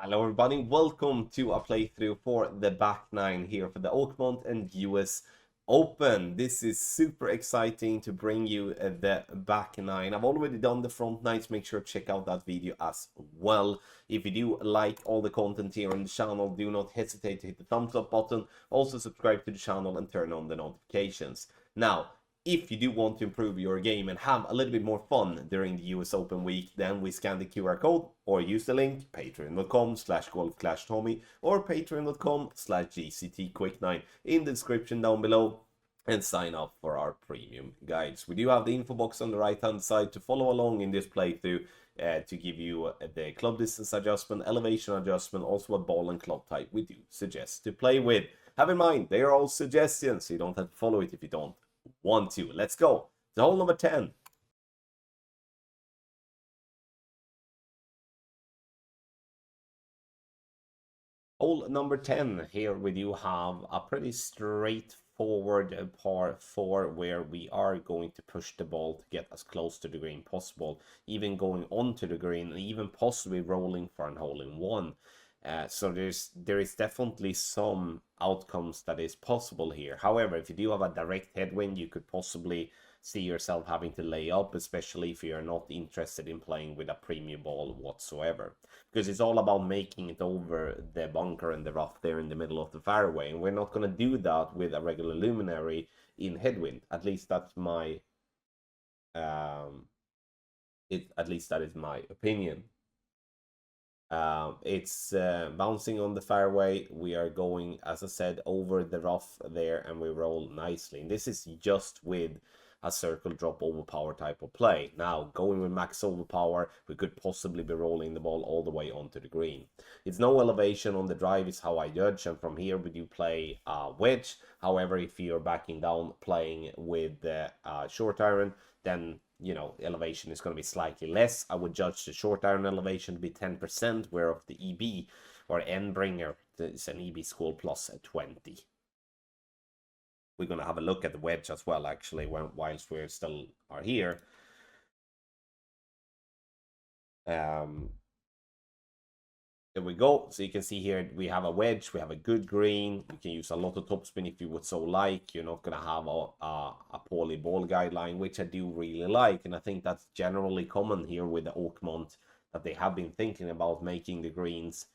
Hello everybody, welcome to a playthrough for the back nine here for the Oakmont and US Open. This is super exciting to bring you the back nine. I've already done the front nines, make sure to check out that video as well. If you do like all the content here on the channel, do not hesitate to hit the thumbs up button. Also subscribe to the channel and turn on the notifications. Now, if you do want to improve your game and have a little bit more fun during the US Open week, then we scan the QR code or use the link patreon.com/golfclashtommy or patreon.com/gctquick9 in the description down below and sign up for our premium guides. We do have the info box on the right hand side to follow along in this playthrough to give you the club distance adjustment, elevation adjustment, also a ball and club type we do suggest to play with. Have in mind, they are all suggestions, so you don't have to follow it if you don't want to. Let's go. The hole number 10. Hole number 10. Here we do have a pretty straightforward par 4 where we are going to push the ball to get as close to the green possible, even going onto the green and even possibly rolling for an hole in one. So there is definitely some outcomes that is possible here. However, if you do have a direct headwind, you could possibly see yourself having to lay up, especially if you're not interested in playing with a premium ball whatsoever. Because it's all about making it over the bunker and the rough there in the middle of the fairway. And we're not going to do that with a regular luminary in headwind. At least that's my at least that is my opinion. It's bouncing on the fairway. We are going, as I said, over the rough there, and we roll nicely. And this is just with a circle drop overpower type of play. Now, going with max overpower, we could possibly be rolling the ball all the way onto the green. It's no elevation on the drive is how I judge, and from here we do play a wedge. However, if you're backing down playing with the short iron, then elevation is going to be slightly less. I would judge the short iron elevation to be 10%, whereof the EB or end bringer is an EB score plus 20. We're going to have a look at the wedge as well, actually, whilst we still are here. There we go. So you can see here we have a wedge, we have a good green. You can use a lot of topspin if you would so like. You're not going to have a poorly ball guideline, which I do really like. And I think that's generally common here with the Oakmont, that they have been thinking about making the greens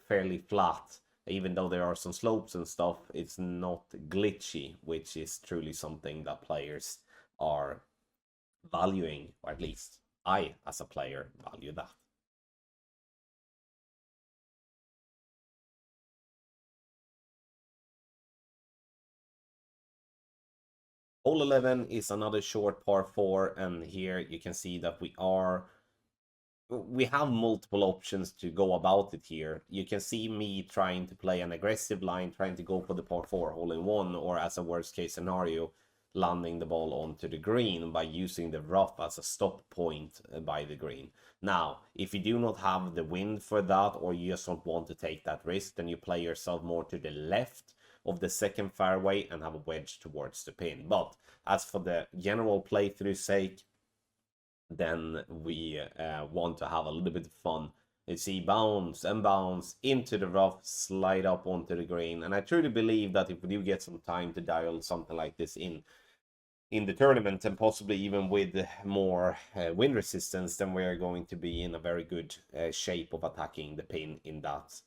fairly flat. Even though there are some slopes and stuff, it's not glitchy, which is truly something that players are valuing, or at least I, as a player, value that. Hole 11 is another short par 4, and here you can see that we have multiple options to go about it here. You can see me trying to play an aggressive line, trying to go for the par 4 hole in one, or as a worst case scenario, landing the ball onto the green by using the rough as a stop point by the green. Now, if you do not have the wind for that, or you just don't want to take that risk, then you play yourself more to the left of the second fairway and have a wedge towards the pin. But as for the general playthrough sake, then we want to have a little bit of fun. You see, bounce and bounce into the rough, slide up onto the green. And I truly believe that if we do get some time to dial something like this in the tournament, and possibly even with more wind resistance, then we are going to be in a very good shape of attacking the pin in that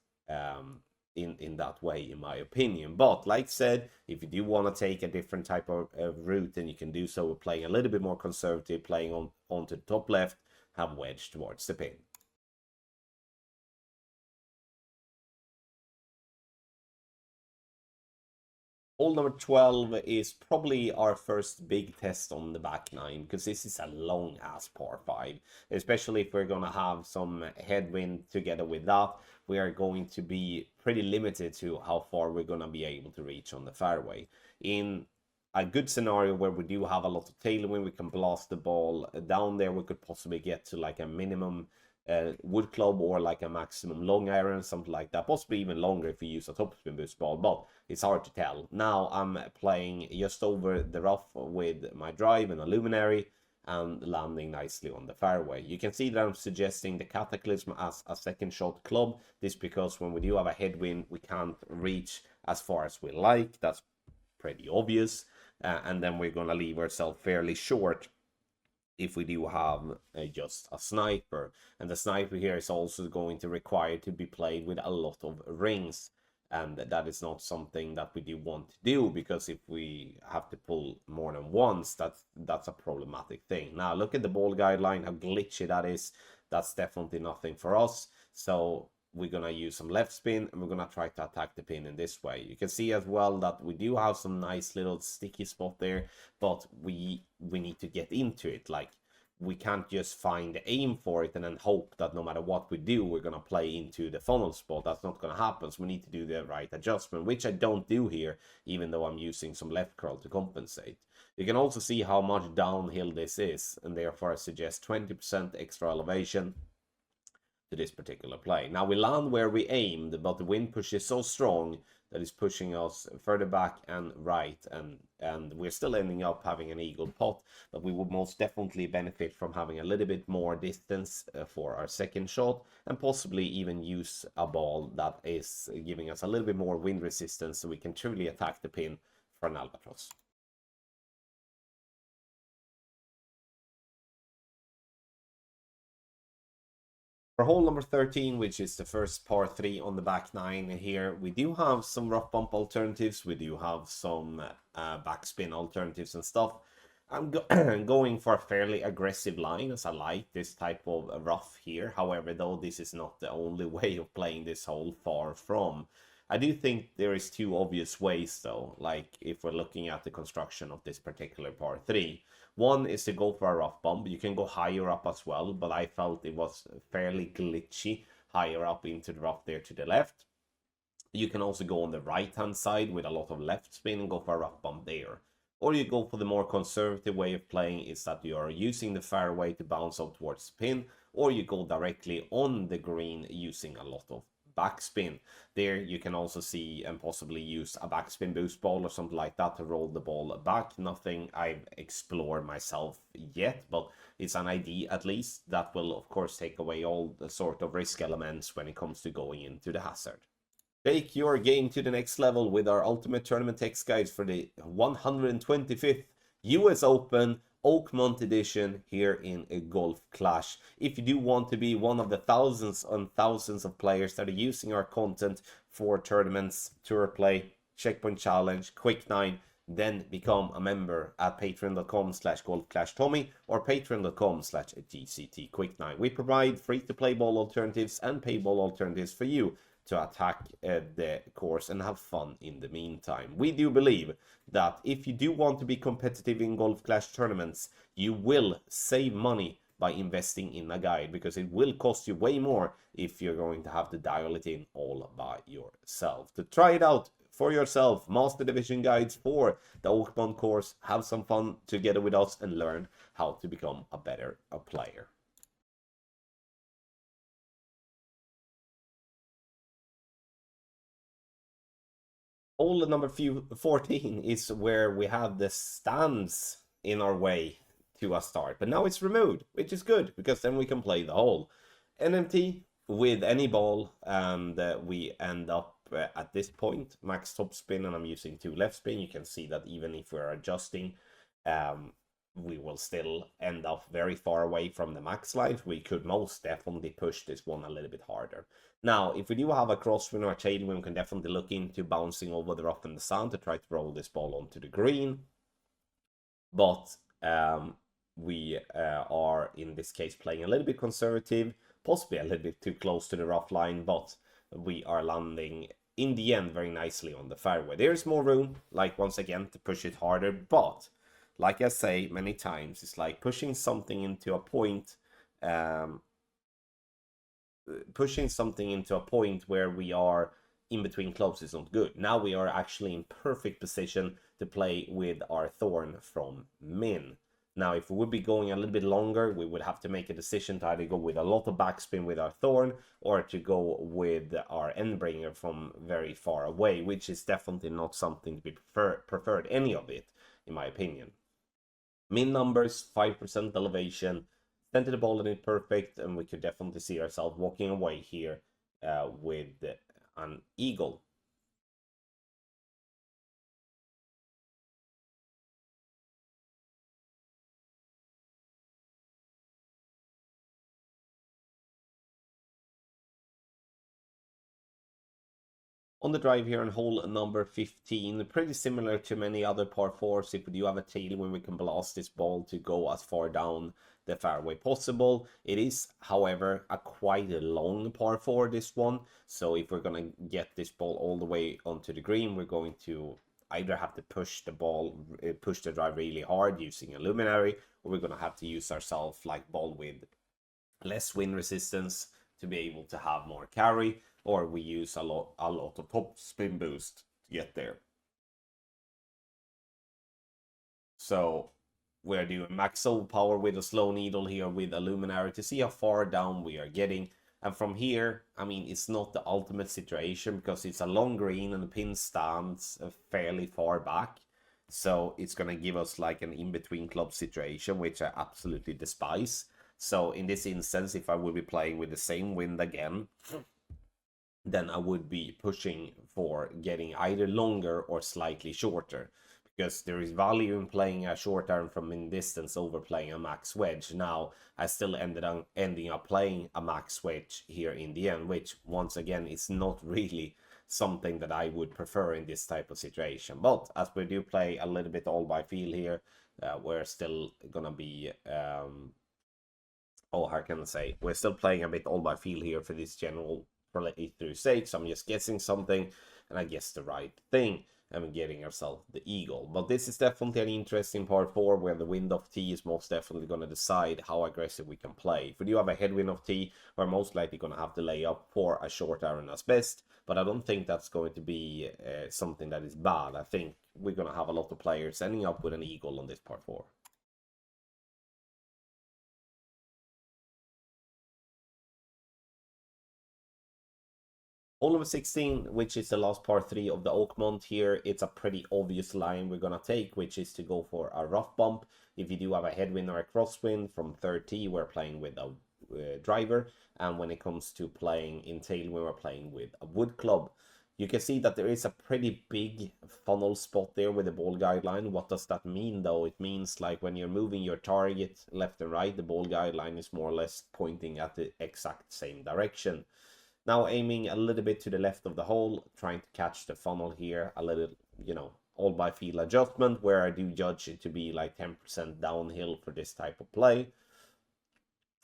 in that way, in my opinion. But like I said, if you do want to take a different type of route, then you can do so with playing a little bit more conservative, playing onto the top left, have wedge towards the pin. Hole number 12 is probably our first big test on the back nine, because this is a long ass par 5, especially if we're going to have some headwind together with that. We are going to be pretty limited to how far we're going to be able to reach on the fairway. In a good scenario where we do have a lot of tailwind, we can blast the ball down there. We could possibly get to like a minimum wood club or like a maximum long iron, something like that, possibly even longer if you use a topspin boost ball, but it's hard to tell. Now I'm playing just over the rough with my drive and a luminary, and landing nicely on the fairway. You can see that I'm suggesting the Cataclysm as a second shot club. This because when we do have a headwind, we can't reach as far as we like. That's pretty obvious. And then we're going to leave ourselves fairly short if we do have just a sniper. And the sniper here is also going to require to be played with a lot of rings. And that is not something that we do want to do, because if we have to pull more than once, that's a problematic thing. Now look at the ball guideline, how glitchy that is. That's definitely nothing for us. So we're going to use some left spin, and we're going to try to attack the pin in this way. You can see as well that we do have some nice little sticky spot there, but we need to get into it. Like, we can't just find the aim for it and then hope that no matter what we do, we're going to play into the funnel spot. That's not going to happen. So we need to do the right adjustment, which I don't do here, even though I'm using some left curl to compensate. You can also see how much downhill this is, and therefore I suggest 20% extra elevation to this particular play. Now we land where we aimed, but the wind push is so strong that it's pushing us further back and right, and we're still ending up having an eagle pot, but we would most definitely benefit from having a little bit more distance for our second shot, and possibly even use a ball that is giving us a little bit more wind resistance so we can truly attack the pin for an albatross. For hole number 13, which is the first par 3 on the back 9 here, we do have some rough bump alternatives. We do have some backspin alternatives and stuff. I'm going for a fairly aggressive line, as I like this type of rough here. However, though, this is not the only way of playing this hole, far from. I do think there is two obvious ways, though, like if we're looking at the construction of this particular par 3. One is to go for a rough bump. You can go higher up as well, but I felt it was fairly glitchy higher up into the rough there to the left. You can also go on the right-hand side with a lot of left spin and go for a rough bump there. Or you go for the more conservative way of playing, is that you are using the fairway to bounce out towards the pin, or you go directly on the green using a lot of backspin. There you can also see and possibly use a backspin boost ball or something like that to roll the ball back. Nothing I've explored myself yet, but it's an idea at least. That will of course take away all the sort of risk elements when it comes to going into the hazard. Take your game to the next level with our Ultimate Tournament Text Guides for the 125th US Open Oakmont edition here in a Golf Clash. If you do want to be one of the thousands and thousands of players that are using our content for tournaments, tour play, checkpoint challenge, quick 9, then become a member at patreon.com/golfclashtommy or patreon.com/gctquick9. We provide free-to-play ball alternatives and pay ball alternatives for you to attack the course and have fun in the meantime. We do believe that if you do want to be competitive in Golf Clash tournaments, you will save money by investing in a guide, because it will cost you way more if you're going to have to dial it in all by yourself. To try it out for yourself, Master Division guides for the Oakmont course, have some fun together with us and learn how to become a better player. Hole number 14 is where we have the stands in our way to a start, but now it's removed, which is good because then we can play the hole. NMT with any ball, and we end up at this point max top spin, and I'm using 2 left spin. You can see that even if we're adjusting, we will still end up very far away from the max line. We could most definitely push this one a little bit harder. Now, if we do have a crosswind or a tailwind, we can definitely look into bouncing over the rough and the sand to try to roll this ball onto the green. But we are, in this case, playing a little bit conservative, possibly a little bit too close to the rough line, but we are landing, in the end, very nicely on the fairway. There's more room, like, once again, to push it harder, but like I say many times, it's like pushing something into a point, where we are in between clubs is not good. Now we are actually in perfect position to play with our thorn from min. Now, if we would be going a little bit longer, we would have to make a decision to either go with a lot of backspin with our thorn or to go with our endbringer from very far away, which is definitely not something to be preferred, any of it, in my opinion. Min numbers, 5% elevation, center the ball in it perfect, and we could definitely see ourselves walking away here with an eagle. On the drive here on hole number 15, pretty similar to many other par 4s. If we do have a tailwind, we can blast this ball to go as far down the fairway possible. It is, however, a quite a long par 4, this one. So if we're going to get this ball all the way onto the green, we're going to either have to push the drive really hard using a luminary, or we're going to have to use ourselves like ball with less wind resistance to be able to have more carry, or we use a lot of top spin boost to get there. So we're doing max power with a slow needle here with a luminary to see how far down we are getting. And from here, I mean, it's not the ultimate situation because it's a long green and the pin stands fairly far back. So it's going to give us like an in-between club situation, which I absolutely despise. So in this instance, if I would be playing with the same wind again, then I would be pushing for getting either longer or slightly shorter, because there is value in playing a short iron from mid distance over playing a max wedge. Now, I still ending up playing a max wedge here in the end, which once again is not really something that I would prefer in this type of situation. But as we do play a little bit all by feel here, we're still gonna be how can I say, we're still playing a bit all by feel here for this general for 8 through 6. I'm just guessing something, and I guess the right thing, and we're getting ourselves the eagle. But this is definitely an interesting par 4, where the wind of tee is most definitely going to decide how aggressive we can play. If we do have a headwind of tee, we're most likely going to have to lay up for a short iron as best, but I don't think that's going to be something that is bad. I think we're going to have a lot of players ending up with an eagle on this par 4. Hole number 16, which is the last par 3 of the Oakmont here, it's a pretty obvious line we're going to take, which is to go for a rough bump. If you do have a headwind or a crosswind from 30, we're playing with a driver. And when it comes to playing in tailwind, we're playing with a wood club. You can see that there is a pretty big funnel spot there with the ball guideline. What does that mean, though? It means like when you're moving your target left and right, the ball guideline is more or less pointing at the exact same direction. Now aiming a little bit to the left of the hole, trying to catch the funnel here, a little, all by feel adjustment, where I do judge it to be like 10% downhill for this type of play.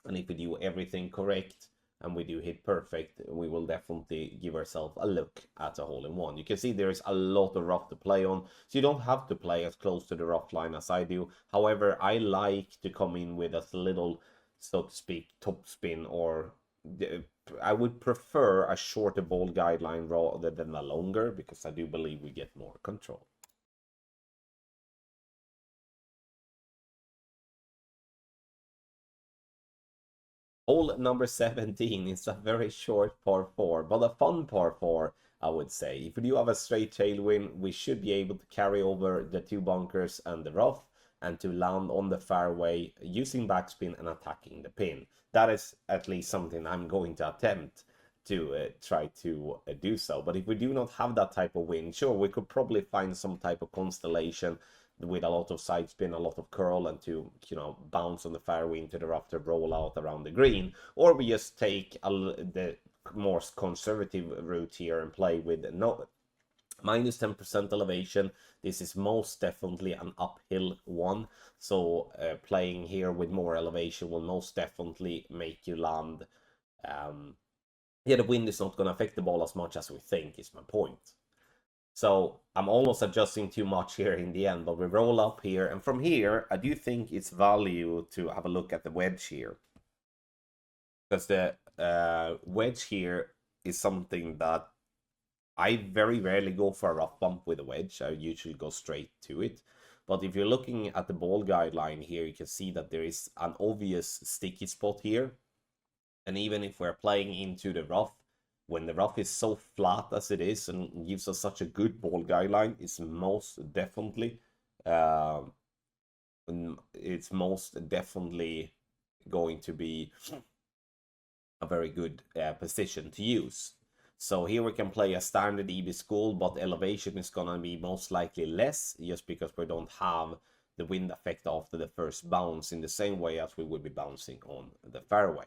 And if we do everything correct and we do hit perfect, we will definitely give ourselves a look at a hole-in-one. You can see there is a lot of rough to play on, so you don't have to play as close to the rough line as I do. However, I like to come in with a little, so to speak, top spin, or I would prefer a shorter ball guideline rather than a longer, because I do believe we get more control. Hole number 17 is a very short par 4, but a fun par 4, I would say. If we do have a straight tailwind, we should be able to carry over the 2 bunkers and the rough, and to land on the fairway using backspin and attacking the pin. That is at least something I'm going to attempt to try to do so. But if we do not have that type of wind, sure, we could probably find some type of constellation with a lot of side spin, a lot of curl, and to, bounce on the fairway into the rough to roll out around the green. Or we just take the more conservative route here and play with minus 10% elevation. This is most definitely an uphill one, so playing here with more elevation will most definitely make you land. The wind is not going to affect the ball as much as we think, is my point. So I'm almost adjusting too much here in the end, but we roll up here, and from here I do think it's value to have a look at the wedge here, because the wedge here is something that I very rarely go for a rough bump with a wedge. I usually go straight to it. But if you're looking at the ball guideline here, you can see that there is an obvious sticky spot here. And even if we're playing into the rough, when the rough is so flat as it is and gives us such a good ball guideline, it's most definitely it's most definitely going to be a very good position to use. So here we can play a standard EB school, but elevation is gonna be most likely less, just because we don't have the wind effect after the first bounce in the same way as we would be bouncing on the fairway.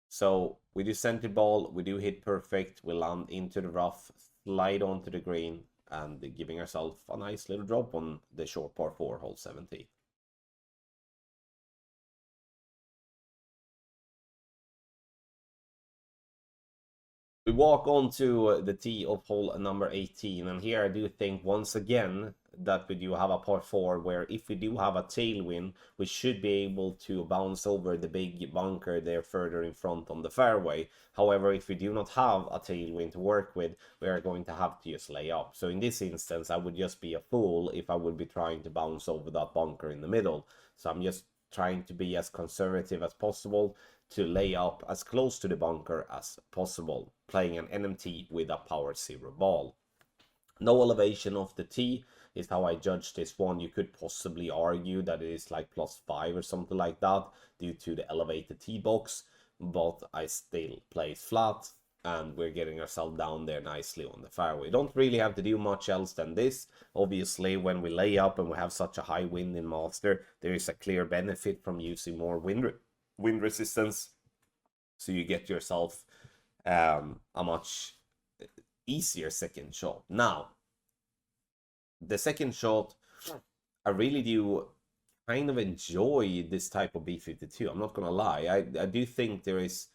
So we do center ball, we do hit perfect, we land into the rough, slide onto the green, and giving ourselves a nice little drop on the short par 4, hole 17. We walk on to the tee of hole number 18, and here I do think once again that we do have a par 4 where if we do have a tailwind, we should be able to bounce over the big bunker there further in front on the fairway. However, if we do not have a tailwind to work with, we are going to have to just lay up. So in this instance, I would just be a fool if I would be trying to bounce over that bunker in the middle. So I'm just trying to be as conservative as possible to lay up as close to the bunker as possible, playing an NMT with a power 0 ball. No elevation of the tee is how I judge this one. You could possibly argue that it is like +5 or something like that due to the elevated tee box, but I still play flat, and we're getting ourselves down there nicely on the fairway. Don't really have to do much else than this. Obviously, when we lay up and we have such a high wind in Master, there is a clear benefit from using more wind resistance, so you get yourself a much easier second shot. Now, the second shot, I really do kind of enjoy this type of B52. I'm not gonna lie. I do think there is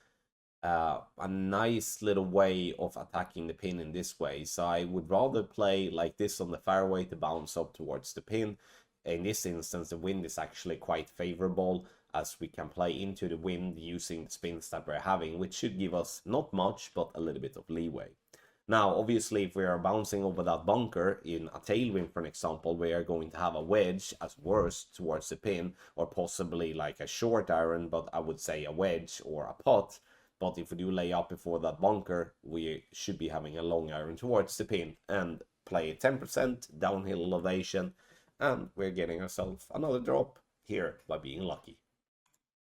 a nice little way of attacking the pin in this way. So I would rather play like this on the fairway to bounce up towards the pin. In this instance, the wind is actually quite favorable, as we can play into the wind using the spins that we're having, which should give us not much, but a little bit of leeway. Now, obviously, if we are bouncing over that bunker in a tailwind, for example, we are going to have a wedge as worst towards the pin, or possibly like a short iron, but I would say a wedge or a putt. But if we do lay up before that bunker, we should be having a long iron towards the pin and play 10% downhill elevation, and we're getting ourselves another drop here by being lucky.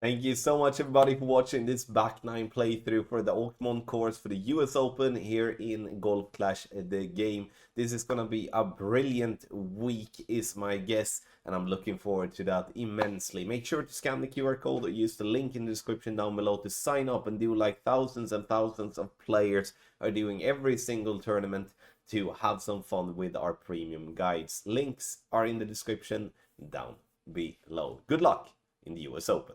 Thank you so much, everybody, for watching this back 9 playthrough for the Oakmont course for the US Open here in Golf Clash the game. This is gonna be a brilliant week is my guess, and I'm looking forward to that immensely. Make sure to scan the QR code or use the link in the description down below to sign up and do like thousands and thousands of players are doing every single tournament to have some fun with our premium guides. Links are in the description down below. Good luck in the US Open.